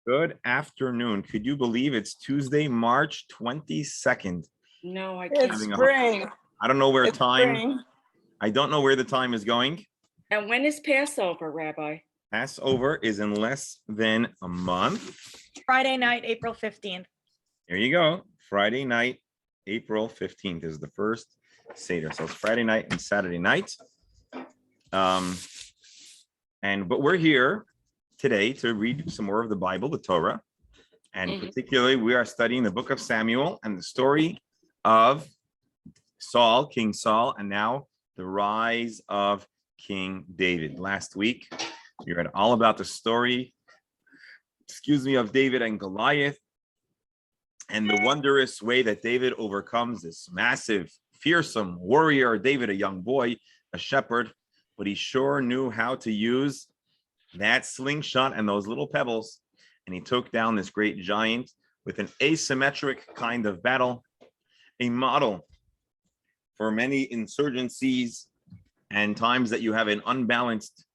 Good afternoon. Could you believe it's Tuesday, March 22nd? No, I It's can't. Having a- spring. I don't know where It's time, spring. I don't know where the time is going. And when is Passover, Rabbi? Passover is in less than a month. Friday night, April 15th. There you go. Friday night, April 15th is the first Seder. So it's Friday night and Saturday night. But we're here today to read some more of the Bible, the Torah. And Mhm. particularly, we are studying the book of Samuel and the story of Saul, King Saul, and now the rise of King David. Last week, we read all about the story, of David and Goliath, and the wondrous way that David overcomes this massive, fearsome warrior. David, a young boy, a shepherd, but he sure knew how to use that slingshot and those little pebbles. And he took down this great giant with an asymmetric kind of battle, a model for many insurgencies and times that you have an unbalanced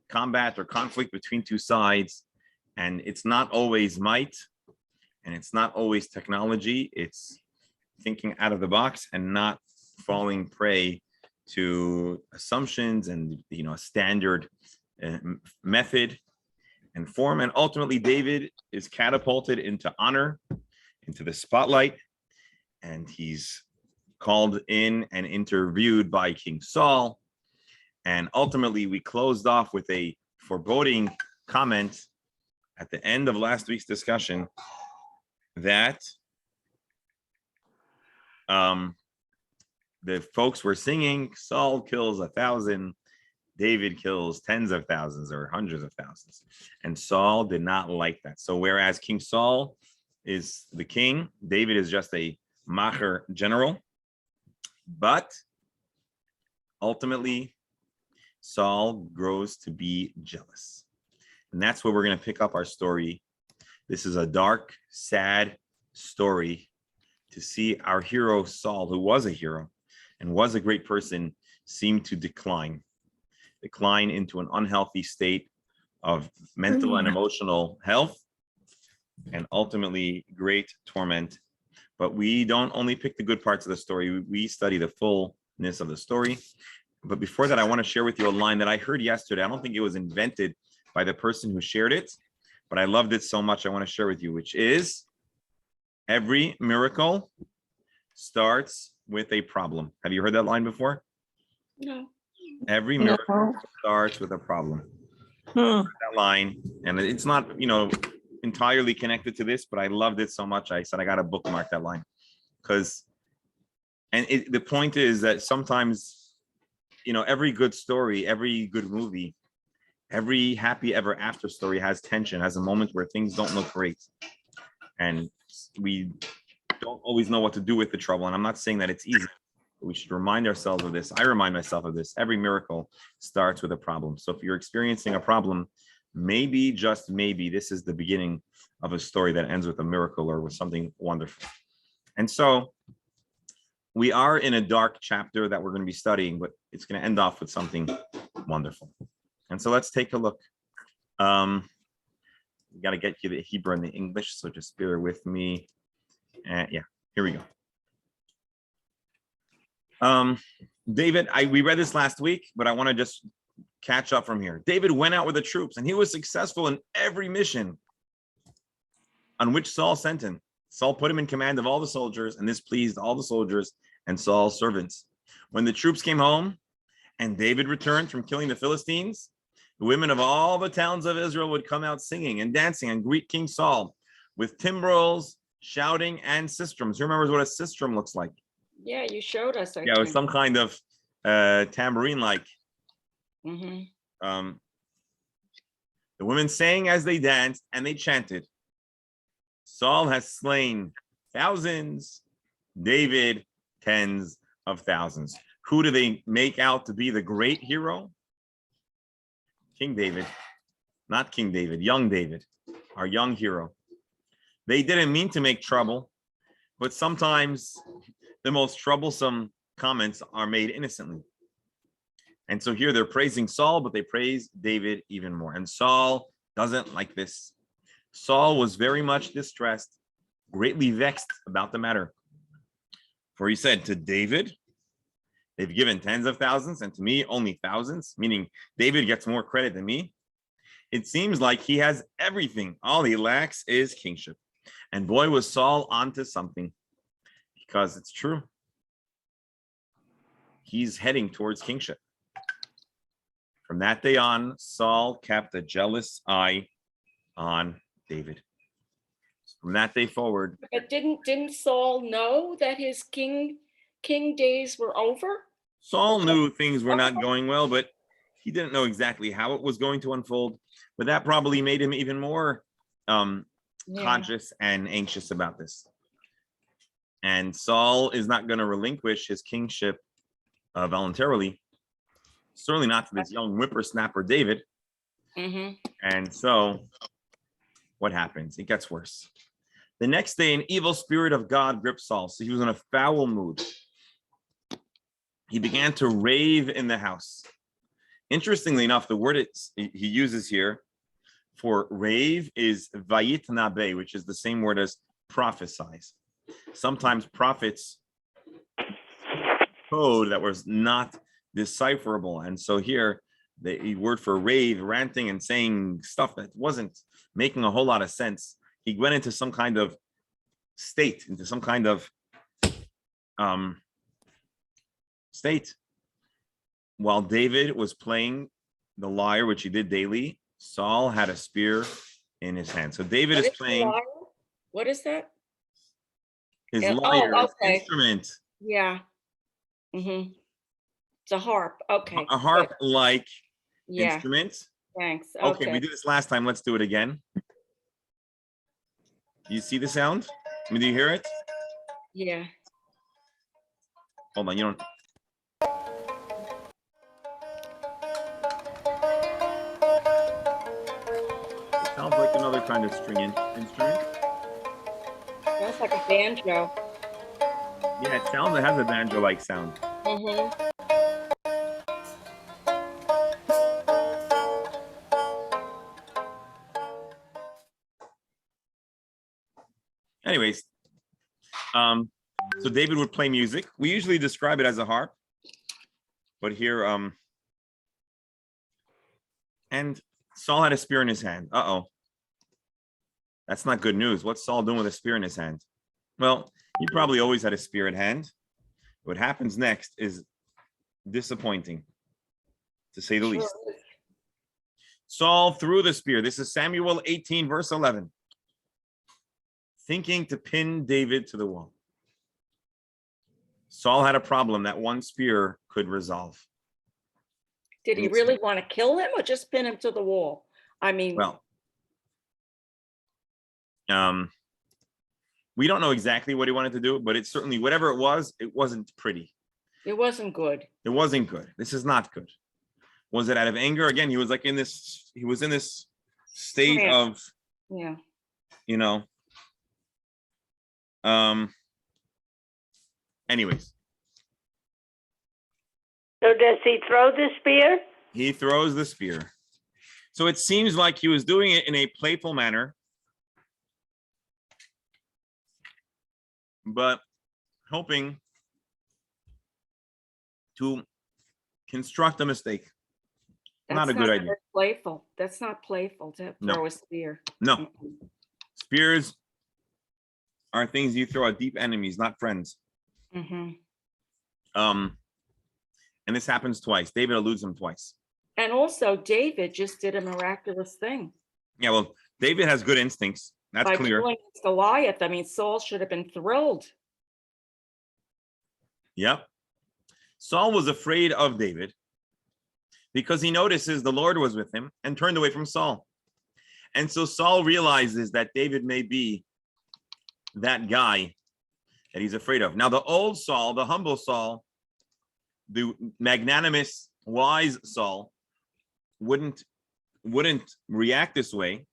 combat or conflict between two sides. And it's not always might, and it's not always technology. It's thinking out of the box and not falling prey to assumptions and standard method and form. And ultimately, David is catapulted into honor, into the spotlight, and he's called in and interviewed by King Saul. And ultimately, we closed off with a foreboding comment at the end of last week's discussion that the folks were singing, Saul kills 1,000, David kills tens of thousands or hundreds of thousands. And Saul did not like that. So whereas King Saul is the king, David is just a macher general. But ultimately, Saul grows to be jealous. And that's where we're going to pick up our story. This is a dark, sad story to see our hero Saul, who was a hero and was a great person, seem to decline into an unhealthy state of mental and emotional health, and ultimately great torment. But we don't only pick the good parts of the story, we study the fullness of the story. But before that, I want to share with you a line that I heard yesterday. I don't think it was invented by the person who shared it, but I loved it so much I want to share with you, which is, every miracle starts with a problem. Have you heard that line before? No. Every miracle starts with a problem. That line, and it's not, entirely connected to this, but I loved it so much. I said, I got to bookmark that line because, the point is that sometimes, every good story, every good movie, every happy ever after story has tension, has a moment where things don't look great. And we don't always know what to do with the trouble. And I'm not saying that it's easy. We should remind ourselves of this. I remind myself of this. Every miracle starts with a problem. So if you're experiencing a problem, maybe, just maybe, this is the beginning of a story that ends with a miracle or with something wonderful. And so we are in a dark chapter that we're going to be studying, but it's going to end off with something wonderful. And so let's take a look. We got to get you the Hebrew and the English, so just bear with me. Yeah, here we go. David, we read this last week, but I want to just catch up from here. David went out with the troops, and he was successful in every mission on which Saul sent him. Saul put him in command of all the soldiers, and this pleased all the soldiers and Saul's servants. When the troops came home, and David returned from killing the Philistines, the women of all the towns of Israel would come out singing and dancing and greet King Saul with timbrels, shouting, and sistrums. Who remembers what a sistrum looks like? Yeah, you showed us. Yeah, it was some kind of tambourine-like. Mm-hmm. The women sang as they danced, and they chanted, Saul has slain thousands, David tens of thousands. Who do they make out to be the great hero? King David, not King David, young David, our young hero. They didn't mean to make trouble, but sometimes the most troublesome comments are made innocently. And so here they're praising Saul, but they praise David even more. And Saul doesn't like this. Saul was very much distressed, greatly vexed about the matter. For he said to David, they've given tens of thousands, and to me only thousands, meaning David gets more credit than me. It seems like he has everything. All he lacks is kingship. And boy, was Saul onto something, because it's true. He's heading towards kingship. From that day on, Saul kept a jealous eye on David. From that day forward, But didn't Saul know that his king days were over? Saul knew things were not going well, but he didn't know exactly how it was going to unfold. But that probably made him even more Yeah. conscious and anxious about this. And Saul is not going to relinquish his kingship voluntarily. Certainly not to this young whippersnapper David. Mm-hmm. And so what happens? It gets worse. The next day, an evil spirit of God gripped Saul. So he was in a foul mood. He began to rave in the house. Interestingly enough, the word he uses here for rave is vayitnabe, which is the same word as prophesize. Sometimes prophets code that was not decipherable. And so here, the word for rave, ranting and saying stuff that wasn't making a whole lot of sense. He went into some kind of state, into some kind of state. While David was playing the lyre, which he did daily, Saul had a spear in his hand. So David is playing What is that? his Oh, lyre, his okay. instrument. Yeah. Mm-hmm. It's a harp. Okay. A harp-like Yeah. instrument. Thanks. Okay, we did this last time. Let's do it again. Do you see the sound? I mean, do you hear it? Yeah. Hold on, you don't. It sounds like another kind of string instrument. Sounds like a banjo. Yeah, it has a banjo-like sound. Mm-hmm. Anyways, so David would play music. We usually describe it as a harp, but here, and Saul had a spear in his hand. Uh-oh. That's not good news. What's Saul doing with a spear in his hand? Well, he probably always had a spear in hand. What happens next is disappointing, to say the least. Saul threw the spear. This is Samuel 18, verse 11. Thinking to pin David to the wall. Saul had a problem that one spear could resolve. Did he really want to kill him or just pin him to the wall? I mean, Well, we don't know exactly what he wanted to do, but it's certainly, whatever it wasn't pretty. it wasn't good. It wasn't good. This is not good. Was it out of anger? Again, he was in this state Yeah. of, Yeah. Anyways, So does he throw the spear? he throws the spear. So it seems like he was doing it in a playful manner, but hoping to construct a mistake. Not a good idea. Playful. That's not playful to No. throw a spear. No, Mm-mm. spears are things you throw at deep enemies, not friends. Mhm. And this happens twice. David eludes him twice. And also, David just did a miraculous thing Yeah, well, David has good instincts. That's by clear. killing Goliath. I mean, Saul should have been thrilled. Yep. Saul was afraid of David because he notices the Lord was with him and turned away from Saul. And so Saul realizes that David may be that guy that he's afraid of. Now, the old Saul, the humble Saul, the magnanimous, wise Saul, wouldn't react this way.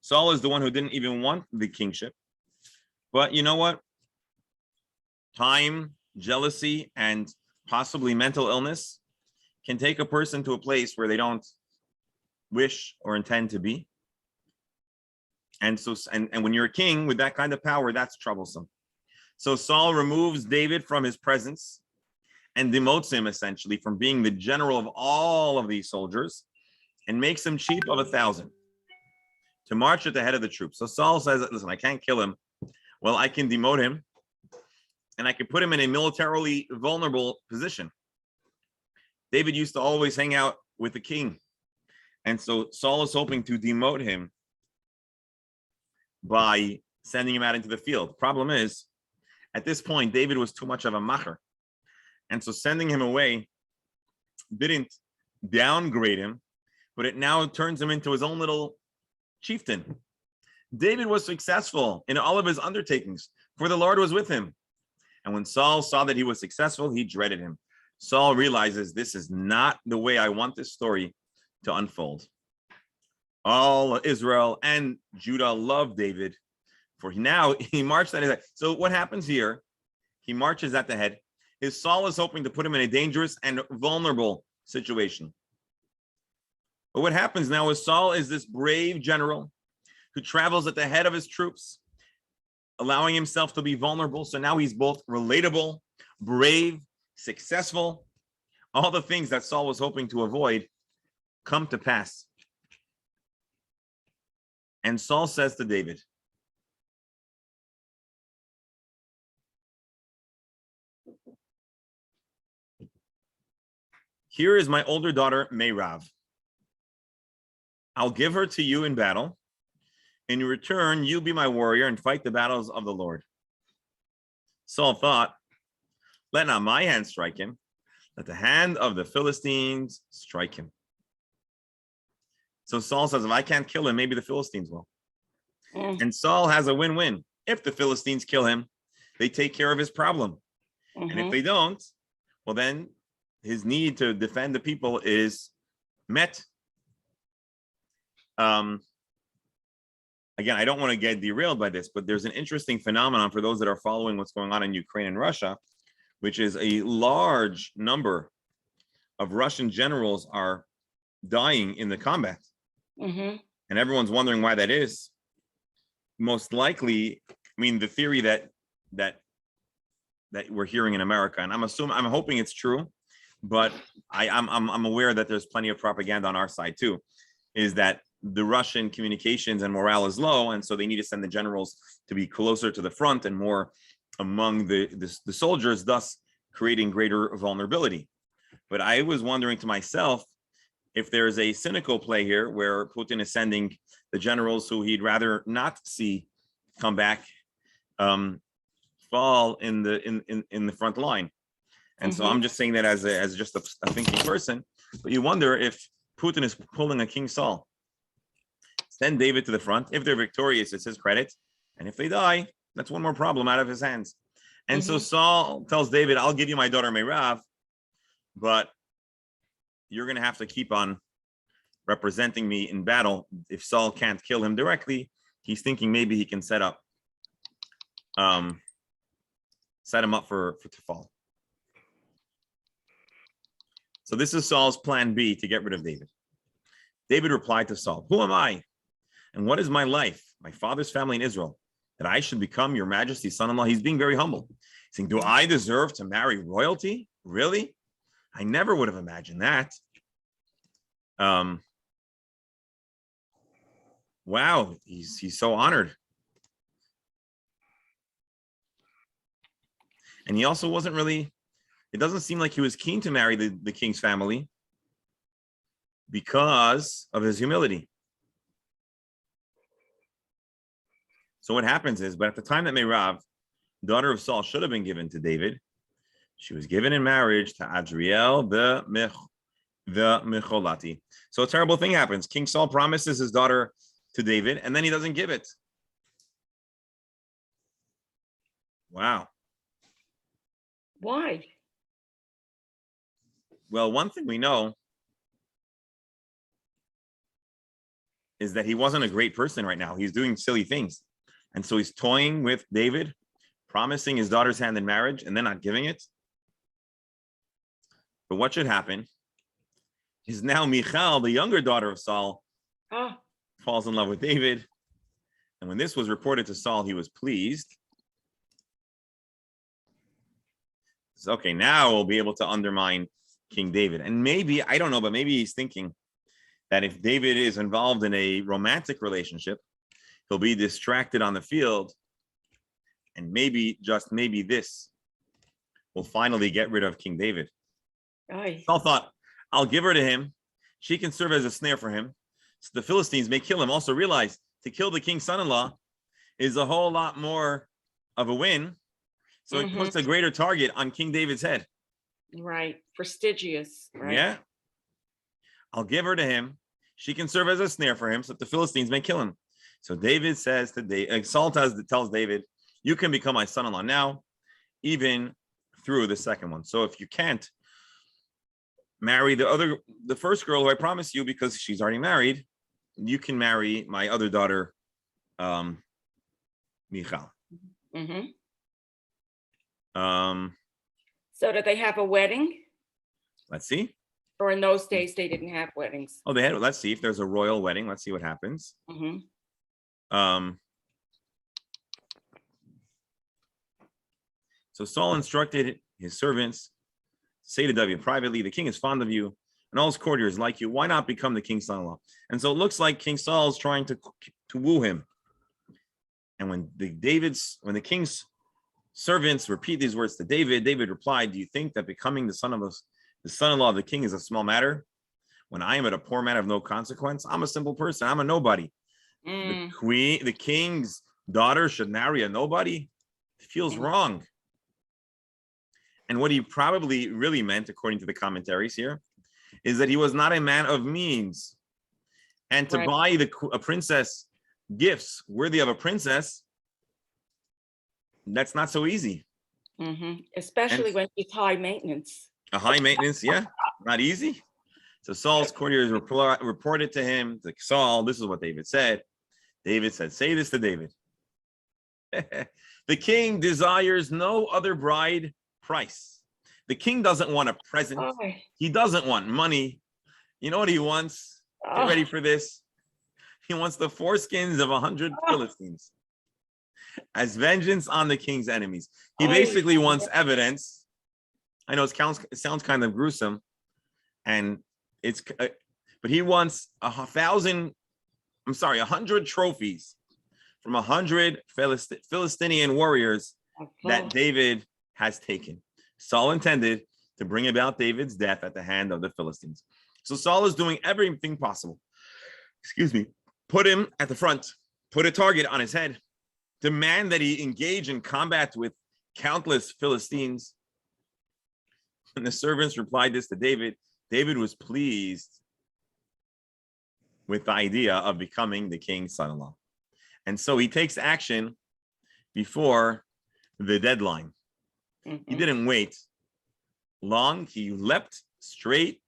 Saul is the one who didn't even want the kingship. But you know what? Time, jealousy, and possibly mental illness can take a person to a place where they don't wish or intend to be. And so, and when you're a king with that kind of power, that's troublesome. So Saul removes David from his presence and demotes him essentially from being the general of all of these soldiers and makes him chief of 1,000 to march at the head of the troops. So Saul says, listen, I can't kill him. Well, I can demote him and I can put him in a militarily vulnerable position. David used to always hang out with the king. And so Saul is hoping to demote him by sending him out into the field. Problem is, at this point, David was too much of a macher. And so sending him away didn't downgrade him, but it now turns him into his own little chieftain. David was successful in all of his undertakings, for the Lord was with him. And when Saul saw that he was successful, he dreaded him. Saul realizes this is not the way I want this story to unfold. All Israel and Judah loved David, for now he marched at his head. So what happens here? He marches at the head. His Saul is hoping to put him in a dangerous and vulnerable situation. But what happens now is Saul is this brave general who travels at the head of his troops, allowing himself to be vulnerable. So now he's both relatable, brave, successful. All the things that Saul was hoping to avoid come to pass. And Saul says to David, here is my older daughter, Merav. I'll give her to you in battle. In return, you be my warrior and fight the battles of the Lord. Saul thought, let not my hand strike him. Let the hand of the Philistines strike him. So Saul says, if I can't kill him, maybe the Philistines will. And Saul has a win-win. If the Philistines kill him, they take care of his problem. And if they don't, well, then his need to defend the people is met. Again, I don't want to get derailed by this, but there's an interesting phenomenon for those that are following what's going on in Ukraine and Russia, which is a large number of Russian generals are dying in the combat. And everyone's wondering why that is. Most likely, I mean, the theory that we're hearing in America, and I'm hoping it's true, but I'm aware that there's plenty of propaganda on our side too, is that the Russian communications and morale is low, and so they need to send the generals to be closer to the front and more among the soldiers, thus creating greater vulnerability. But I was wondering to myself if there's a cynical play here where Putin is sending the generals who he'd rather not see come back fall in the front line. And so I'm just saying that as just a thinking person, but you wonder if Putin is pulling a King Saul. Send David to the front. If they're victorious, it's his credit. And if they die, that's one more problem out of his hands. And so Saul tells David, I'll give you my daughter Merav, but you're going to have to keep on representing me in battle. If Saul can't kill him directly, he's thinking maybe he can set him up to fall. So this is Saul's plan B to get rid of David. David replied to Saul, who am I? And what is my life, my father's family in Israel, that I should become your majesty's son-in-law? He's being very humble. He's saying, do I deserve to marry royalty? Really? I never would have imagined that. Wow, he's so honored. And he also wasn't really, it doesn't seem like he was keen to marry the king's family because of his humility. So what happens is, but at the time that Merav, daughter of Saul, should have been given to David, she was given in marriage to Adriel the Mecholati. So a terrible thing happens. King Saul promises his daughter to David, and then he doesn't give it. Wow. Why? Well, one thing we know is that he wasn't a great person right now. He's doing silly things. And so he's toying with David, promising his daughter's hand in marriage, and then not giving it. But what should happen is now Michal, the younger daughter of Saul, falls in love with David. And when this was reported to Saul, he was pleased. So, okay, now we'll be able to undermine King David. And maybe, I don't know, but maybe he's thinking that if David is involved in a romantic relationship, he'll be distracted on the field. And maybe, just maybe this will finally get rid of King David. Aye. Saul thought, I'll give her to him. She can serve as a snare for him. So the Philistines may kill him. Also realize to kill the king's son-in-law is a whole lot more of a win. So it puts a greater target on King David's head. Right. Prestigious. Right. Yeah. I'll give her to him. She can serve as a snare for him so that the Philistines may kill him. So David says to David, Saul tells David, you can become my son-in-law now, even through the second one. So if you can't marry the first girl who I promised you because she's already married, you can marry my other daughter, Michal. Mm-hmm. Um, So did they have a wedding? let's see. Or in those days, they didn't have weddings? Oh, they had. Let's see if there's a royal wedding. Let's see what happens. Mm-hmm. So Saul instructed his servants, say to David privately, the king is fond of you and all his courtiers like you. Why not become the king's son-in-law? And so it looks like King Saul is trying to woo him. And when the king's servants repeat these words to David, David replied, do you think that becoming the son-in-law of the king is a small matter? When I am a poor man of no consequence, I'm a simple person. I'm a nobody. The king's daughter should marry a nobody. It feels wrong. And what he probably really meant, according to the commentaries here, is that he was not a man of means. And to buy a princess gifts worthy of a princess, that's not so easy. Mm-hmm. Especially when she's high maintenance. A high maintenance, yeah, not easy. So Saul's courtiers reported to him, to Saul, this is what David said. David said, say this to David. The king desires no other bride price. The king doesn't want a present. Oh. He doesn't want money. You know what he wants? Get ready for this. He wants the foreskins of 100 Philistines as vengeance on the king's enemies. He basically wants evidence. I know it sounds kind of gruesome, and but he wants 100 trophies from 100 Philistinian warriors that David has taken. Saul intended to bring about David's death at the hand of the Philistines. So Saul is doing everything possible. Put him at the front, put a target on his head, demand that he engage in combat with countless Philistines. When the servants replied this to David, David was pleased with the idea of becoming the king's son-in-law. And so he takes action before the deadline. He didn't wait long. He leapt straight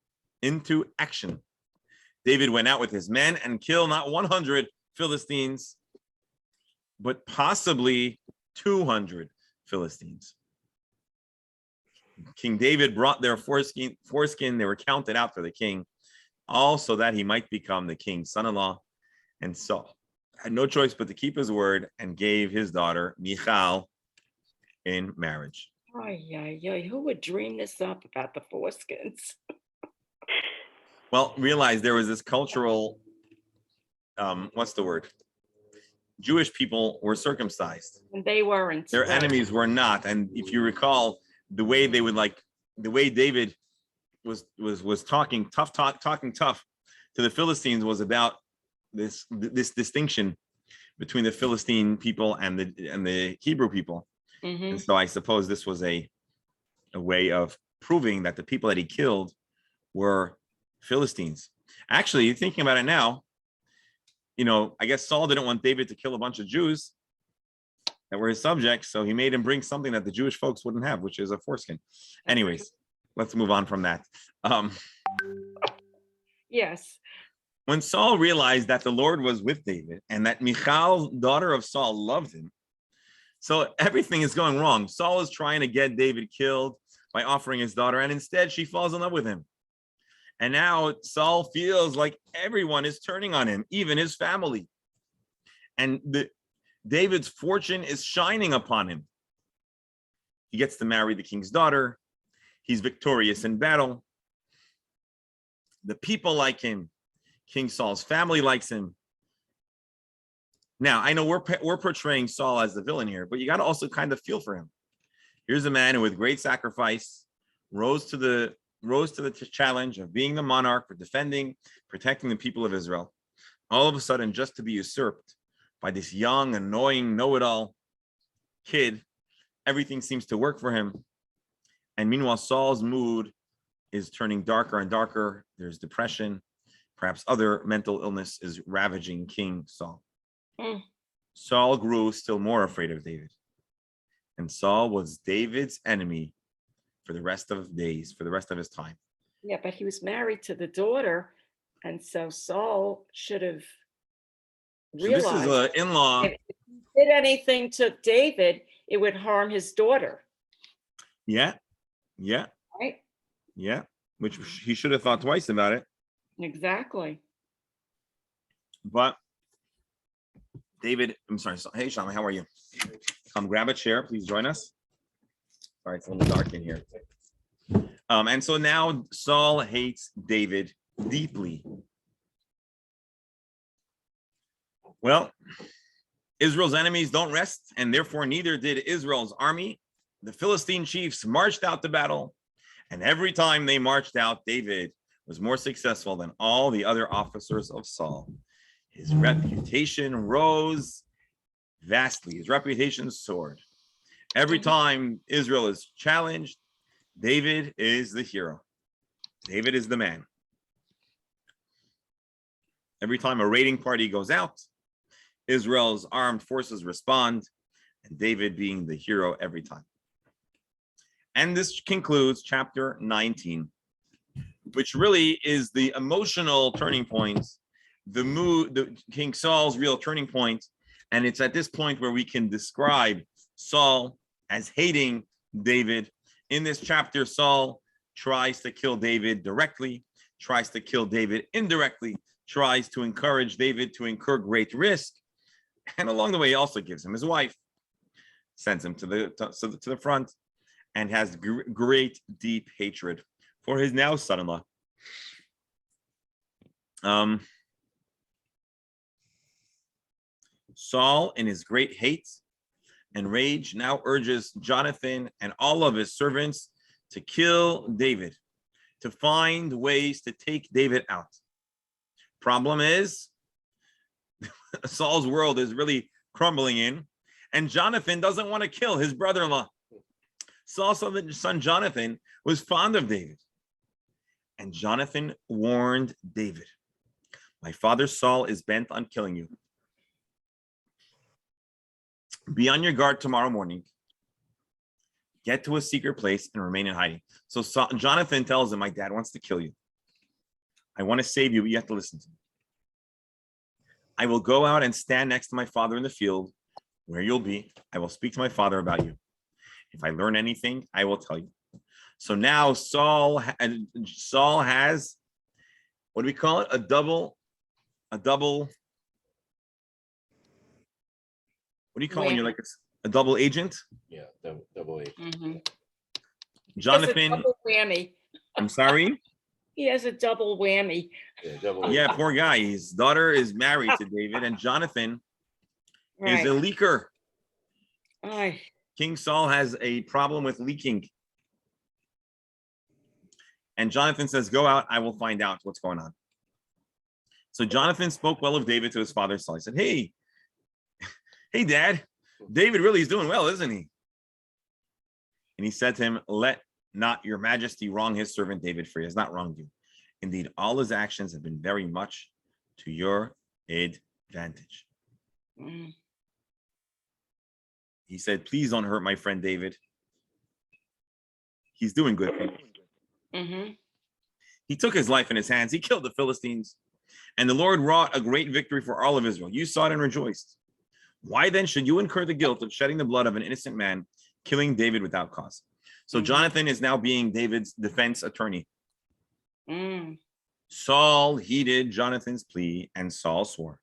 into action. David went out with his men and killed not 100 Philistines, but possibly 200 Philistines. King David brought their foreskin. They were counted out for the king, all so that he might become the king's son-in-law. And Saul had no choice but to keep his word and gave his daughter Michal in marriage. Who would dream this up about the foreskins? Well, realize there was this cultural, Jewish people were circumcised. And they weren't. Their enemies were not. And if you recall, the way David was talking tough to the Philistines was about this distinction between the Philistine people and the Hebrew people. And so I suppose this was a way of proving that the people that he killed were Philistines. Actually, thinking about it now, I guess Saul didn't want David to kill a bunch of Jews that were his subjects, so he made him bring something that the Jewish folks wouldn't have, which is a foreskin. Anyways, let's move on from that. Yes. When Saul realized that the Lord was with David and that Michal, daughter of Saul, loved him, so everything is going wrong. Saul is trying to get David killed by offering his daughter, and instead she falls in love with him. And now Saul feels like everyone is turning on him, even his family. And David's fortune is shining upon him. He gets to marry the king's daughter. He's victorious in battle. The people like him. King Saul's family likes him. Now, I know we're portraying Saul as the villain here, but you got to also kind of feel for him. Here's a man who, with great sacrifice, rose to the challenge of being the monarch for defending, protecting the people of Israel. All of a sudden, just to be usurped by this young, annoying, know-it-all kid, everything seems to work for him. And meanwhile, Saul's mood is turning darker and darker. There's depression. Perhaps other mental illness is ravaging King Saul. Saul grew still more afraid of David. And Saul was David's enemy for the rest of days, for the rest of his time. Yeah, but he was married to the daughter, and so Saul should have So this is realized an in-law. if he did anything to David, it would harm his daughter, Yeah, right? which he should have thought twice about it. Exactly. But David, I'm sorry. Hey, Shami, how are you? Come grab a chair. Please join us. All right, it's a little dark in here. And so now Saul hates David deeply. Well, Israel's enemies don't rest, and therefore neither did Israel's army. The Philistine chiefs marched out to battle, and every time they marched out, David was more successful than all the other officers of Saul. His reputation rose vastly. His reputation soared. Every time Israel is challenged, David is the hero. David is the man. Every time a raiding party goes out, Israel's armed forces respond, and David being the hero every time. And this concludes chapter 19, which really is the emotional turning point, the King Saul's real turning point. And it's at this point where we can describe Saul as hating David. In this chapter, Saul tries to kill David directly, tries to kill David indirectly, tries to encourage David to incur great risk. And along the way, he also gives him his wife, sends him to the front, and has great, deep hatred for his now son-in-law. Saul, in his great hate and rage, now urges Jonathan and all of his servants to kill David, to find ways to take David out. Problem is, Saul's world is really crumbling in, and Jonathan doesn't want to kill his brother-in-law. Saul's son Jonathan was fond of David, and Jonathan warned David, "My father Saul is bent on killing you. Be on your guard tomorrow morning. Get to a secret place and remain in hiding." So Jonathan tells him, "My dad wants to kill you. I want to save you, but you have to listen to me. I will go out and stand next to my father in the field where you'll be. I will speak to my father about you. If I learn anything, I will tell you." So now Saul has, what do we call it? A double. What do you call it when you're like a double agent? Yeah, double A. Mhm. Jonathan, He has a double whammy. I'm sorry. He has a double whammy. Yeah, double A. Yeah, poor guy. His daughter is married to David, and Jonathan is Right. a leaker. Ay. King Saul has a problem with leaking. And Jonathan says, "Go out, I will find out what's going on." So Jonathan spoke well of David to his father Saul. He said, hey, Dad, David really is doing well, isn't he? And he said to him, "Let not your majesty wrong his servant David, for he has not wronged you. Indeed, all his actions have been very much to your advantage." Mm. He said, "Please don't hurt my friend David. He's doing good things." Mm-hmm. He took his life in his hands. He killed the Philistines. And the Lord wrought a great victory for all of Israel. You saw it and rejoiced. Why then should you incur the guilt of shedding the blood of an innocent man, killing David without cause? So Jonathan is now being David's defense attorney. Mm. Saul heeded Jonathan's plea, and Saul swore,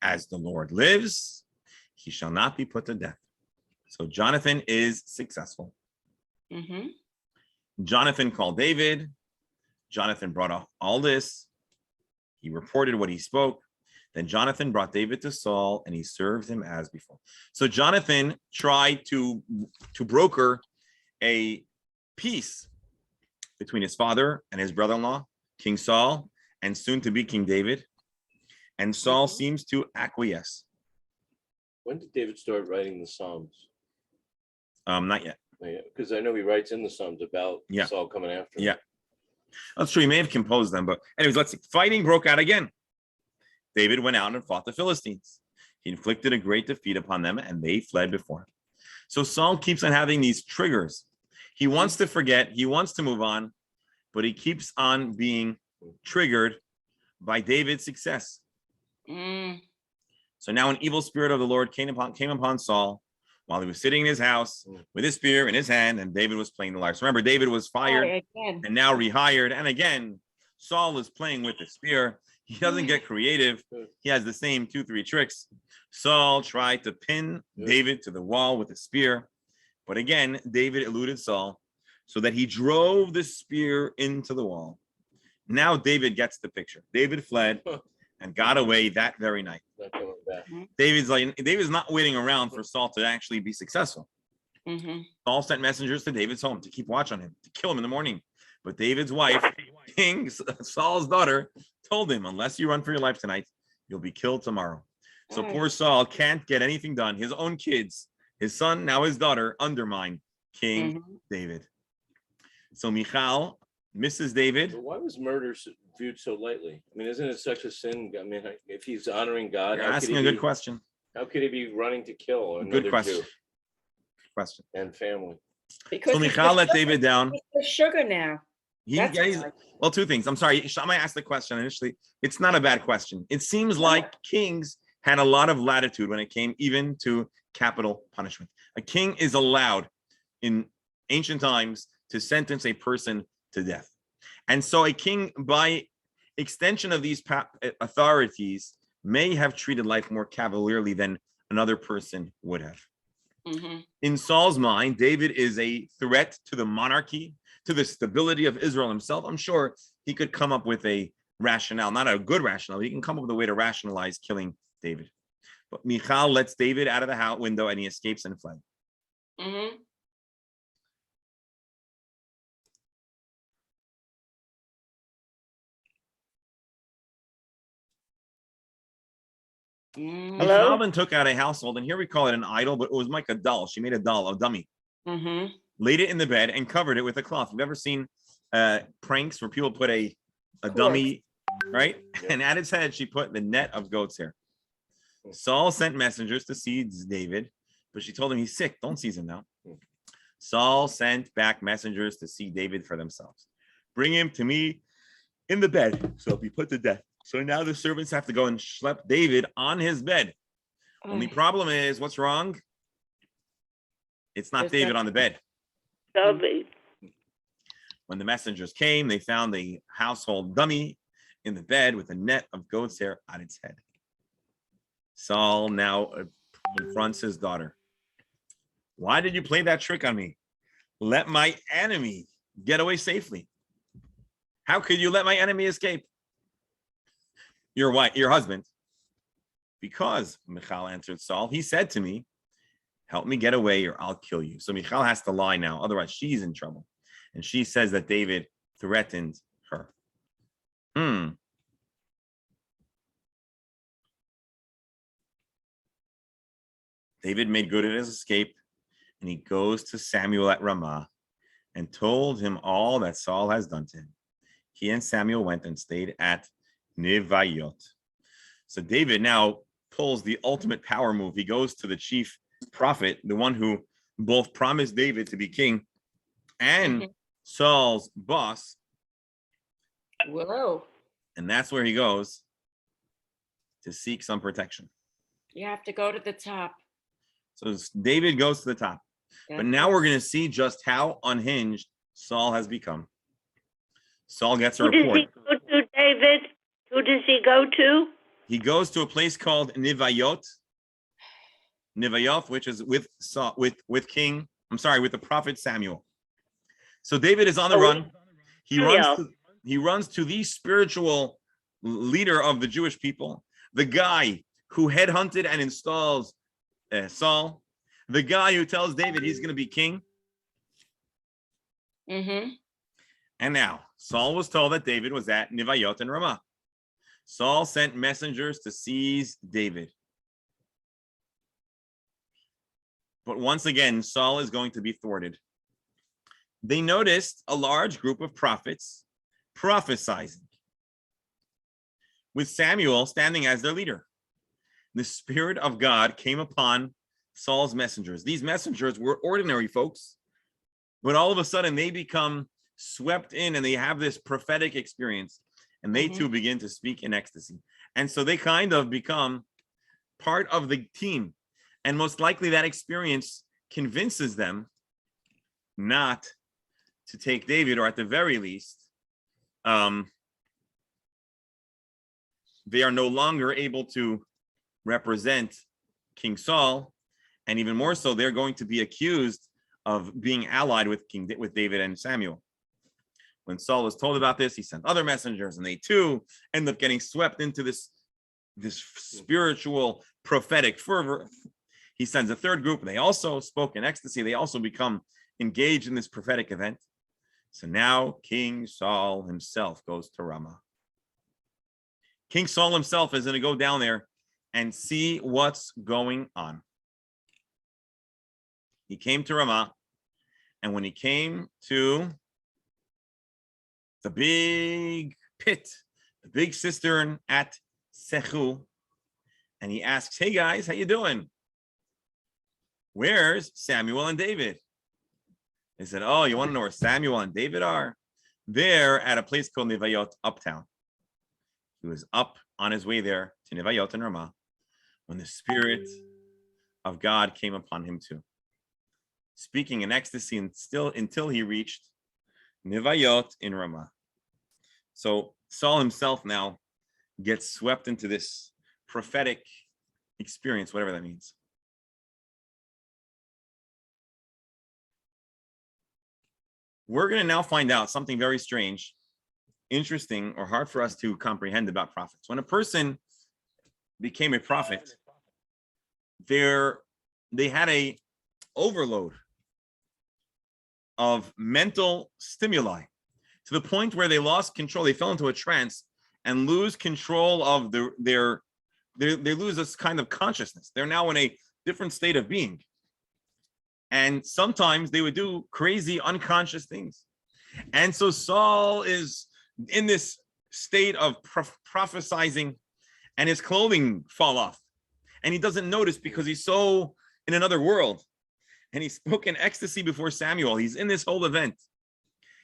"As the Lord lives, he shall not be put to death. So Jonathan is successful. Mm-hmm. Jonathan called David. Jonathan brought all this. He reported what he spoke. Then Jonathan brought David to Saul, and he served him as before. So Jonathan tried to broker a peace between his father and his brother-in-law, King Saul, and soon to be King David. And Saul seems to acquiesce. When did David start writing the Psalms? Not yet. Because I know he writes in the Psalms about Yeah. Saul coming after him. Yeah. That's true. He may have composed them, but anyways, let's see. Fighting broke out again. David went out and fought the Philistines. He inflicted a great defeat upon them, and they fled before him. So Saul keeps on having these triggers. He wants to forget, he wants to move on, but he keeps on being triggered by David's success. Mm. So now an evil spirit of the Lord came upon Saul while he was sitting in his house with his spear in his hand, and David was playing the lyre. So remember, David was fired Again. and now rehired. And again, Saul is playing with the spear. He doesn't get creative. He has the same 2-3 tricks. Saul tried to pin David to the wall with a spear. But again, David eluded Saul so that he drove the spear into the wall. Now David gets the picture. David fled and got away that very night. Not coming back. David's not waiting around for Saul to actually be successful. Mm-hmm. Saul sent messengers to David's home to keep watch on him, to kill him in the morning. But David's wife, King Saul's daughter, told him, unless you run for your life tonight, you'll be killed tomorrow. So poor Saul can't get anything done. His own kids, his son, now his daughter, undermine King David. So Michal, Mrs. David. But why was murder viewed so lightly? I mean, isn't it such a sin? I mean, if he's honoring God, You're asking a good question. How could he be running to kill another Good question. Jew Good question. and family? Because So he's Michal the let sugar- David down. he's the sugar now. That's why. Well, two things. I'm sorry. Shammai asked the question initially. It's not a bad question. It seems like kings had a lot of latitude when it came even to capital punishment. A king is allowed in ancient times to sentence a person to death. And so a king, by extension of these authorities, may have treated life more cavalierly than another person would have. Mm-hmm. In Saul's mind, David is a threat to the monarchy, to the stability of Israel himself. I'm sure he could come up with a rationale, not a good rationale. He can come up with a way to rationalize killing David. But Michal lets David out of the house window and he escapes and fled. Mm-hmm. Hello? Michal then took out a household, and here we call it an idol, but it was like a doll. She made a doll, a dummy, Mm-hmm. laid it in the bed and covered it with a cloth. You've ever seen pranks where people put a course. dummy, right? Yeah. And at its head, she put the net of goat's hair. Saul sent messengers to seize David, but she told him he's sick. Don't seize him now. Saul sent back messengers to see David for themselves. Bring him to me in the bed, so he'll be put to death. So now the servants have to go and schlep David on his bed. Only problem is, what's wrong? It's not There's David no- on the bed. So, When the messengers came, they found a household dummy in the bed with a net of goat's hair on its head. Saul now confronts his daughter. Why did you play that trick on me? Let my enemy get away safely. How could you let my enemy escape? Your wife, your husband. Because, Michal answered Saul, he said to me, help me get away or I'll kill you. So Michal has to lie now. Otherwise, she's in trouble. And she says that David threatened her. David made good at his escape, and he goes to Samuel at Ramah and told him all that Saul has done to him. He and Samuel went and stayed at Nevayot. So David now pulls the ultimate power move. He goes to the chief prophet, the one who both promised David to be king and Saul's boss. Whoa. And that's where he goes to seek some protection. You have to go to the top. So David goes to the top. But now we're going to see just how unhinged Saul has become. Saul gets a who does report. he go to, David? Who does he go to? He goes to a place called Nivayot. Nevayoth, which is with the prophet Samuel. So David is on the run. He runs to the spiritual leader of the Jewish people, the guy who headhunted and installs Saul, the guy who tells David he's going to be king. Mm-hmm. And now Saul was told that David was at Nivayot and Ramah. Saul sent messengers to seize David. But once again, Saul is going to be thwarted. They noticed a large group of prophets prophesying, with Samuel standing as their leader. The Spirit of God came upon Saul's messengers. These messengers were ordinary folks, but all of a sudden they become swept in and they have this prophetic experience, and they too begin to speak in ecstasy. And so they kind of become part of the team. And most likely that experience convinces them not to take David, or at the very least, they are no longer able to represent King Saul, and even more so, they're going to be accused of being allied with David and Samuel. When Saul was told about this, he sent other messengers, and they too end up getting swept into this spiritual prophetic fervor. He sends a third group, and they also spoke in ecstasy. They also become engaged in this prophetic event. So now King Saul himself goes to Ramah. King Saul himself is going to go down there and see what's going on. He came to Ramah, and when he came to the big pit, the big cistern at Sechu, and he asks, "Hey guys, how you doing? Where's Samuel and David?" They said, "Oh, you want to know where Samuel and David are? They're at a place called Nivayot, uptown." He was up on his way there to Nivayot and Ramah when the Spirit of God came upon him too, speaking in ecstasy and still until he reached Nivayot in Ramah. So Saul himself now gets swept into this prophetic experience, whatever that means. We're going to now find out something very strange, interesting, or hard for us to comprehend about prophets. When a person became a prophet, they had a overload of mental stimuli to the point where they lost control. They fell into a trance and lose control of they lose this kind of consciousness. They're now in a different state of being. And sometimes they would do crazy, unconscious things. And so Saul is in this state of prophesizing, and his clothing fall off. And he doesn't notice because he's so in another world. And he spoke in ecstasy before Samuel. He's in this whole event.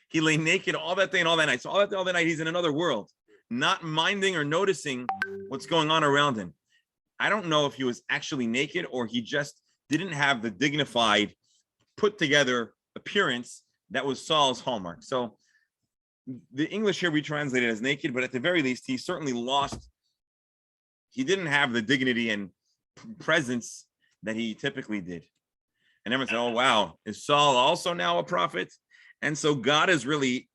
He lay naked all that day and all that night. So all that night, he's in another world, not minding or noticing what's going on around him. I don't know if he was actually naked or he just didn't have the dignified, put together appearance that was Saul's hallmark. So the English here we translate it as naked, but at the very least, he certainly lost. He didn't have the dignity and presence that he typically did. And everyone said, "Oh, wow, is Saul also now a prophet?" And so God is really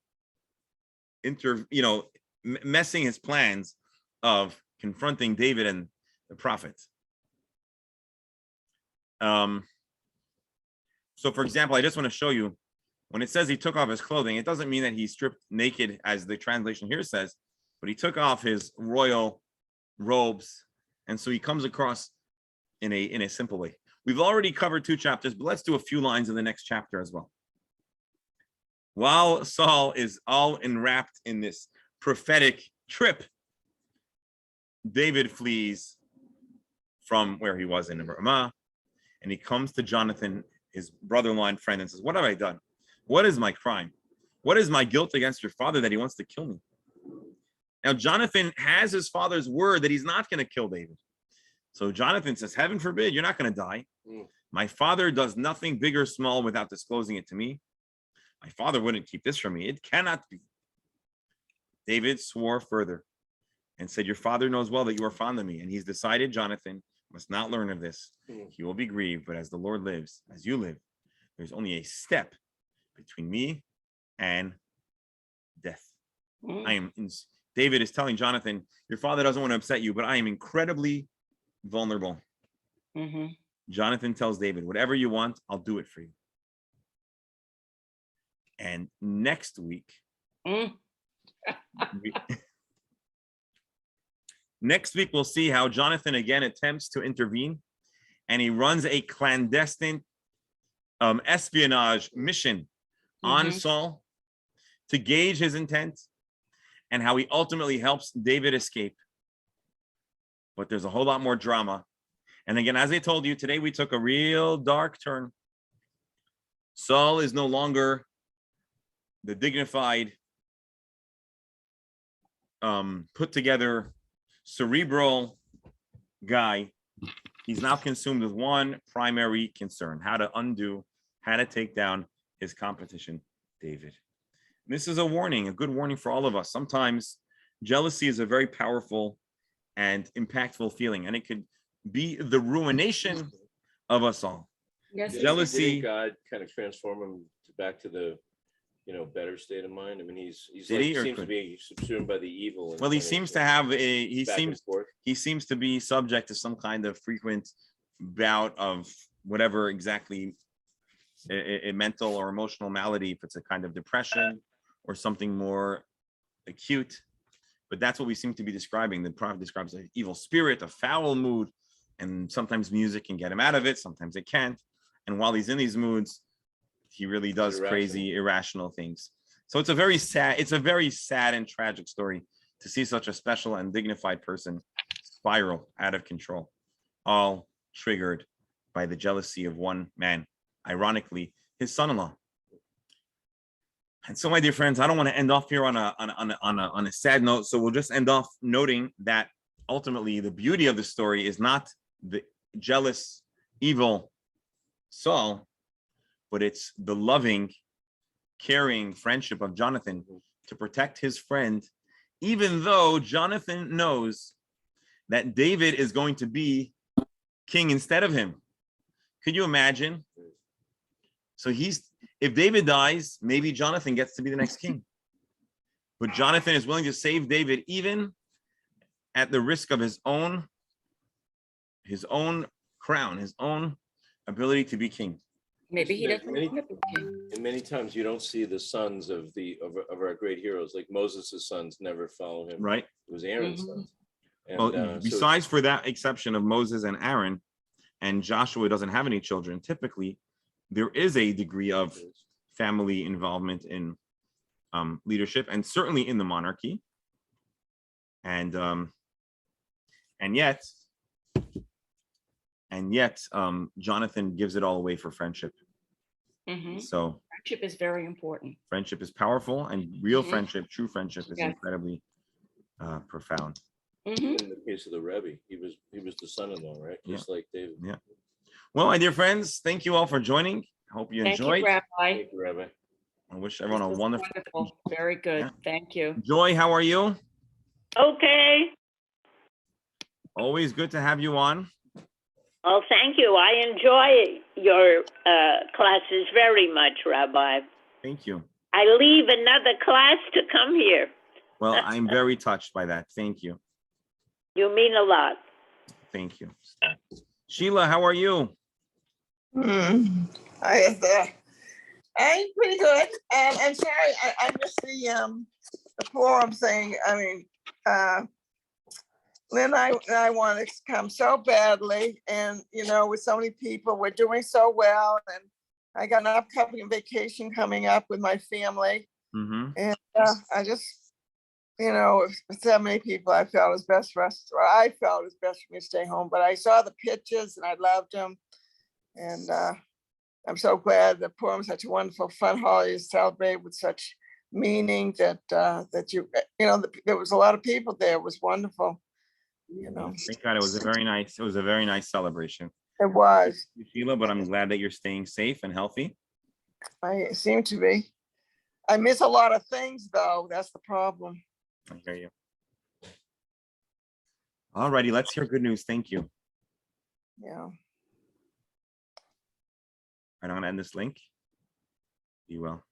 messing his plans of confronting David and the prophets. So for example, I just want to show you, when it says he took off his clothing, it doesn't mean that he stripped naked as the translation here says, but he took off his royal robes. And so he comes across in a simple way. We've already covered 2 chapters, but let's do a few lines in the next chapter as well. While Saul is all enwrapped in this prophetic trip, David flees from where he was in Ramah, and he comes to Jonathan, his brother-in-law and friend, and says, "What have I done? What is my crime? What is my guilt against your father that he wants to kill me?" Now, Jonathan has his father's word that he's not going to kill David. So Jonathan says, "Heaven forbid, you're not going to die. My father does nothing big or small without disclosing it to me. My father wouldn't keep this from me. It cannot be." David swore further and said, "Your father knows well that you are fond of me, and he's decided, Jonathan, must not learn of this. Mm. He will be grieved, but as the Lord lives, as you live, there's only a step between me and death. Mm. I am David is telling Jonathan, your father doesn't want to upset you, but I am incredibly vulnerable. Mhm. Jonathan tells David, whatever you want, I'll do it for you. And next week, Mm. we- next week, we'll see how Jonathan again attempts to intervene, and he runs a clandestine espionage mission on Mhm. Saul to gauge his intent, and how he ultimately helps David escape. But there's a whole lot more drama. And again, as I told you, today we took a real dark turn. Saul is no longer the dignified, put together, cerebral guy. He's now consumed with one primary concern: how to take down his competition, David. This is a warning, a good warning for all of us. Sometimes jealousy is a very powerful and impactful feeling, and it could be the ruination of us all. Yes. Didn't- Jealousy- didn't God kind of transform him back to the, better state of mind? I mean, he's Did he, or seems to could- be subsumed by the evil. and Well, he kind of, seems to have back and forth. he seems to be subject to some kind of frequent bout of whatever exactly a mental or emotional malady, if it's a kind of depression or something more acute. But that's what we seem to be describing. The prophet describes an evil spirit, a foul mood, and sometimes music can get him out of it, sometimes it can't. And while he's in these moods, he really does crazy, irrational things. So it's a very sad and tragic story to see such a special and dignified person spiral out of control, all triggered by the jealousy of one man, ironically, his son-in-law. And so, my dear friends, I don't want to end off here on a sad note. So we'll just end off noting that ultimately the beauty of the story is not the jealous, evil Saul, but it's the loving, caring friendship of Jonathan to protect his friend, even though Jonathan knows that David is going to be king instead of him. Could you imagine? So if David dies, maybe Jonathan gets to be the next king. But Jonathan is willing to save David even at the risk of his own crown, his own ability to be king. Maybe he There's doesn't many- want to be king. And many times you don't see the sons of our great heroes, like Moses' sons never follow him. Right? It was Aaron's Mhm. sons. And, Well, so besides for that exception of Moses and Aaron, and Joshua doesn't have any children, typically there is a degree of family involvement in leadership, and certainly in the monarchy. And yet, Jonathan gives it all away for friendship. Mhm. So Friendship is very important. friendship is powerful, and real Mhm. friendship, true friendship, is Yes. incredibly profound. Mhm. in the case of the Rebbe, he was the son-in-law, right? Just like David. Yeah. Well, my dear friends, thank you all for joining. Hope you Thank you, enjoyed. Rabbi. Thank you, Rabbi. I wish everyone This a was wonderful. Very good. Yeah. Thank you. Joy, how are you? Okay. Always good to have you on. Well, thank you. I enjoy your classes very much, Rabbi. Thank you. I leave another class to come here. Well, I'm very touched by that. Thank you. You mean a lot. Thank you. Sheila, how are you? I'm pretty good. And Sherry, I missed the forum thing. I mean, Lynn and I want to come so badly, and with so many people, we're doing so well. And I got an upcoming vacation coming up with my family, Mm-hmm. and I just, with so many people, I felt it was best for us. Or I felt it was best for me to stay home. But I saw the pictures, and I loved them, and I'm so glad that Purim is such a wonderful, fun holiday to celebrate with such meaning that there was a lot of people there. It was wonderful. Thank God, it was a very nice celebration. It was. Sheila, but I'm glad that you're staying safe and healthy. I seem to be. I miss a lot of things, though. That's the problem. I hear you. All righty, let's hear good news. Thank you. Yeah. All right, I'm gonna end this link. Be well.